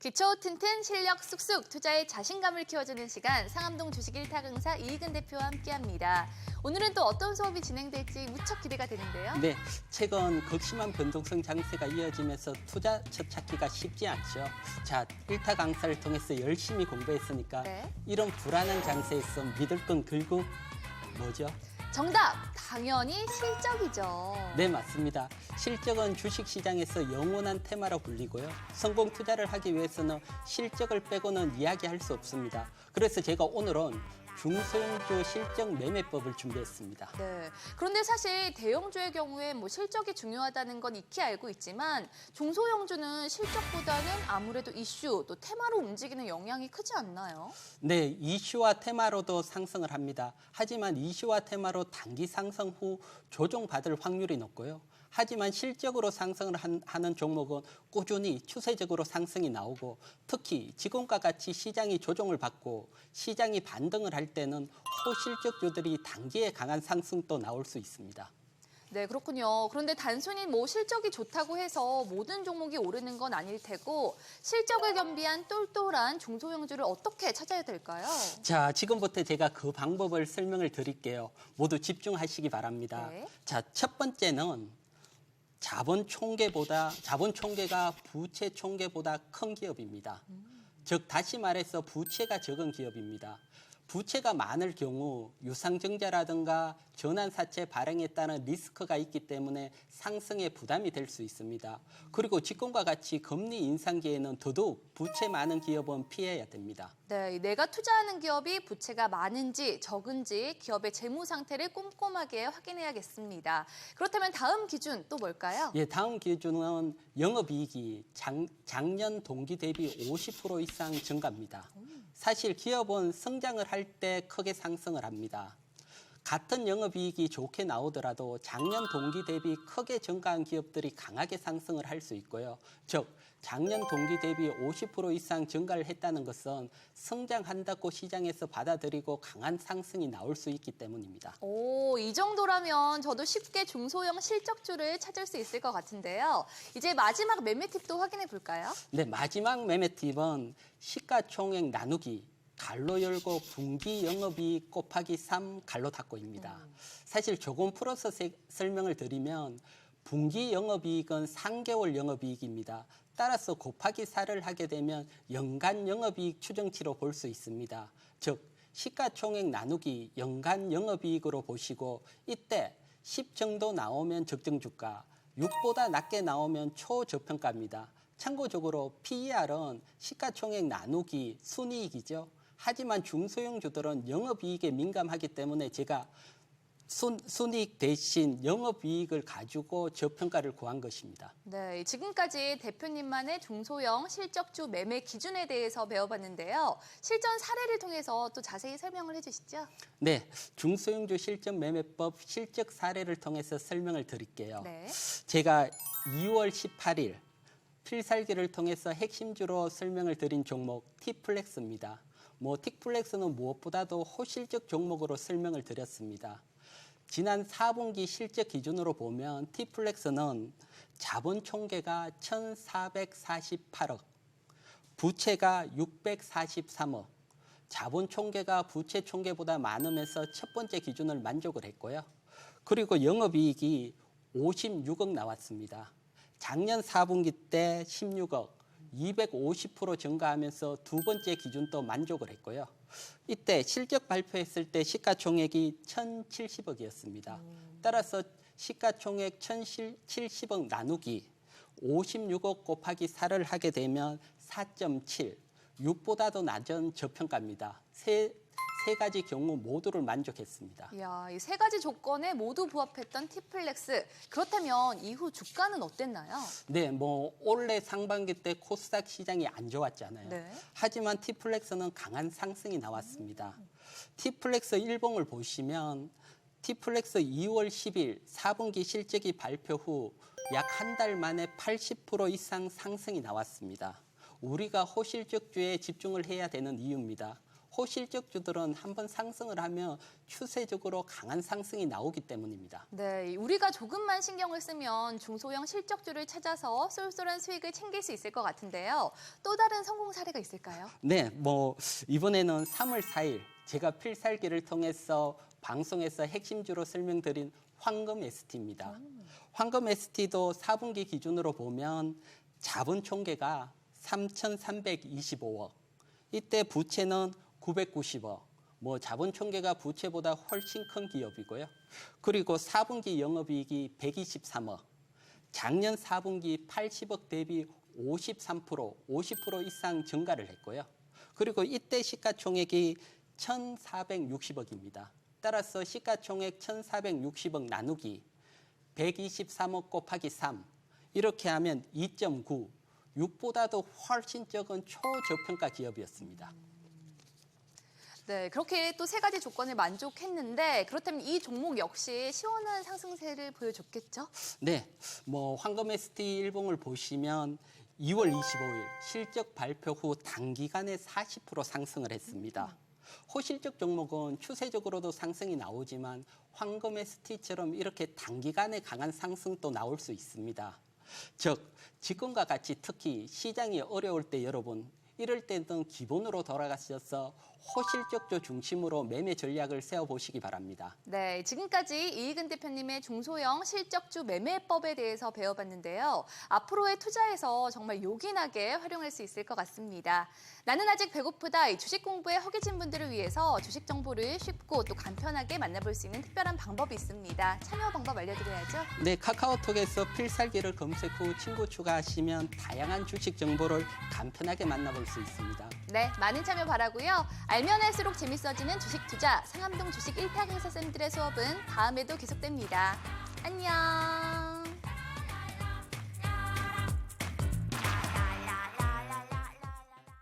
기초 튼튼 실력 쑥쑥 투자의 자신감을 키워주는 시간 상암동 주식 1타 강사 이익은 대표와 함께합니다. 오늘은 또 어떤 수업이 진행될지 무척 기대가 되는데요. 네, 최근 극심한 변동성 장세가 이어지면서 투자 첫 찾기가 쉽지 않죠. 자, 1타 강사를 통해서 열심히 공부했으니까 네. 이런 불안한 장세에서 믿을 건 결국 뭐죠? 정답! 당연히 실적이죠. 네, 맞습니다. 실적은 주식시장에서 영원한 테마로 불리고요. 성공 투자를 하기 위해서는 실적을 빼고는 이야기할 수 없습니다. 그래서 제가 오늘은 중소형주 실적 매매법을 준비했습니다. 네. 그런데 사실 대형주의 경우에 실적이 중요하다는 건 익히 알고 있지만 중소형주는 실적보다는 아무래도 이슈 또 테마로 움직이는 영향이 크지 않나요? 네, 이슈와 테마로도 상승을 합니다. 하지만 이슈와 테마로 단기 상승 후 조정받을 확률이 높고요. 하지만 실적으로 상승을 하는 종목은 꾸준히 추세적으로 상승이 나오고 특히 지금과 같이 시장이 조정을 받고 시장이 반등을 할 때는 호실적주들이 단기에 강한 상승도 나올 수 있습니다. 네, 그렇군요. 그런데 단순히 실적이 좋다고 해서 모든 종목이 오르는 건 아닐 테고 실적을 겸비한 똘똘한 중소형주를 어떻게 찾아야 될까요? 자, 지금부터 제가 그 방법을 설명을 드릴게요. 모두 집중하시기 바랍니다. 네. 자, 첫 번째는 자본 총계가 부채 총계보다 큰 기업입니다. 즉 다시 말해서 부채가 적은 기업입니다. 부채가 많을 경우 유상증자라든가 전환사채 발행에 따른 리스크가 있기 때문에 상승에 부담이 될 수 있습니다. 그리고 지금과 같이 금리 인상기에는 더더욱 부채 많은 기업은 피해야 됩니다. 네, 내가 투자하는 기업이 부채가 많은지 적은지 기업의 재무 상태를 꼼꼼하게 확인해야겠습니다. 그렇다면 다음 기준 또 뭘까요? 예, 다음 기준은 영업이익이 작년 동기 대비 50% 이상 증가입니다. 사실 기업은 성장을 할 때 크게 상승을 합니다. 같은 영업이익이 좋게 나오더라도 작년 동기 대비 크게 증가한 기업들이 강하게 상승을 할 수 있고요. 즉 작년 동기 대비 50% 이상 증가를 했다는 것은 성장한다고 시장에서 받아들이고 강한 상승이 나올 수 있기 때문입니다. 오, 이 정도라면 저도 쉽게 중소형 실적주를 찾을 수 있을 것 같은데요. 이제 마지막 매매 팁도 확인해 볼까요? 네, 마지막 매매 팁은 시가총액 나누기 갈로 열고 분기 영업이익 곱하기 3 갈로 닫고입니다. 사실 조금 풀어서 설명을 드리면 분기 영업이익은 3개월 영업이익입니다. 따라서 곱하기 4를 하게 되면 연간 영업이익 추정치로 볼 수 있습니다. 즉 시가총액 나누기 연간 영업이익으로 보시고 이때 10 정도 나오면 적정주가, 6보다 낮게 나오면 초저평가입니다. 참고적으로 PER은 시가총액 나누기 순이익이죠. 하지만 중소형주들은 영업이익에 민감하기 때문에 제가 순이익 대신 영업이익을 가지고 저평가를 구한 것입니다. 네, 지금까지 대표님만의 중소형 실적주 매매 기준에 대해서 배워봤는데요. 실전 사례를 통해서 또 자세히 설명을 해주시죠. 네, 중소형주 실적 매매법 실적 사례를 통해서 설명을 드릴게요. 네. 제가 2월 18일 필살기를 통해서 핵심주로 설명을 드린 종목 T플렉스입니다. T플렉스는 무엇보다도 호실적 종목으로 설명을 드렸습니다. 지난 4분기 실적 기준으로 보면 T플렉스는 자본 총계가 1,448억, 부채가 643억, 자본 총계가 부채 총계보다 많으면서 첫 번째 기준을 만족을 했고요. 그리고 영업이익이 56억 나왔습니다. 작년 4분기 때 16억, 250% 증가하면서 두 번째 기준도 만족을 했고요. 이때 실적 발표했을 때 시가총액이 1,070억이었습니다. 따라서 시가총액 1,070억 나누기 56억 곱하기 4를 하게 되면 4.7, 6보다도 낮은 저평가입니다. 세 가지 경우 모두를 만족했습니다. 이야, 이 세 가지 조건에 모두 부합했던 T플렉스. 그렇다면 이후 주가는 어땠나요? 네, 올해 상반기 때 코스닥 시장이 안 좋았잖아요. 네. 하지만 T플렉스는 강한 상승이 나왔습니다. T플렉스 일봉을 보시면 T플렉스 2월 10일 4분기 실적이 발표 후 약 한 달 만에 80% 이상 상승이 나왔습니다. 우리가 호실적주에 집중을 해야 되는 이유입니다. 호실적주들은 한번 상승을 하면 추세적으로 강한 상승이 나오기 때문입니다. 네, 우리가 조금만 신경을 쓰면 중소형 실적주를 찾아서 쏠쏠한 수익을 챙길 수 있을 것 같은데요. 또 다른 성공 사례가 있을까요? 네, 이번에는 3월 4일 제가 필살기를 통해서 방송에서 핵심주로 설명드린 황금 ST입니다. 황금 ST도 4분기 기준으로 보면 자본 총계가 3,325억, 이때 부채는 990억, 자본 총계가 부채보다 훨씬 큰 기업이고요. 그리고 4분기 영업이익이 123억, 작년 4분기 80억 대비 50% 이상 증가를 했고요. 그리고 이때 시가총액이 1,460억입니다. 따라서 시가총액 1,460억 나누기 123억 곱하기 3, 이렇게 하면 2.9, 6보다도 훨씬 적은 초저평가 기업이었습니다. 네, 그렇게 또 세 가지 조건을 만족했는데 그렇다면 이 종목 역시 시원한 상승세를 보여줬겠죠? 네, 황금 ST 일봉을 보시면 2월 25일 실적 발표 후 단기간에 40% 상승을 했습니다. 호실적 종목은 추세적으로도 상승이 나오지만 황금 ST처럼 이렇게 단기간에 강한 상승도 나올 수 있습니다. 즉, 지금과 같이 특히 시장이 어려울 때 여러분, 이럴 때는 기본으로 돌아가셔서 호실적주 중심으로 매매 전략을 세워보시기 바랍니다. 네, 지금까지 이익은 대표님의 중소형 실적주 매매법에 대해서 배워봤는데요. 앞으로의 투자에서 정말 요긴하게 활용할 수 있을 것 같습니다. 나는 아직 배고프다. 이 주식 공부에 허기진 분들을 위해서 주식 정보를 쉽고 또 간편하게 만나볼 수 있는 특별한 방법이 있습니다. 참여 방법 알려드려야죠. 네, 카카오톡에서 필살기를 검색 후 친구 추가하시면 다양한 주식 정보를 간편하게 만나볼 수 있습니다. 네, 많은 참여 바라고요. 알면 할수록 재밌어지는 주식 투자 상암동 주식 1타 강사쌤들의 수업은 다음에도 계속됩니다. 안녕.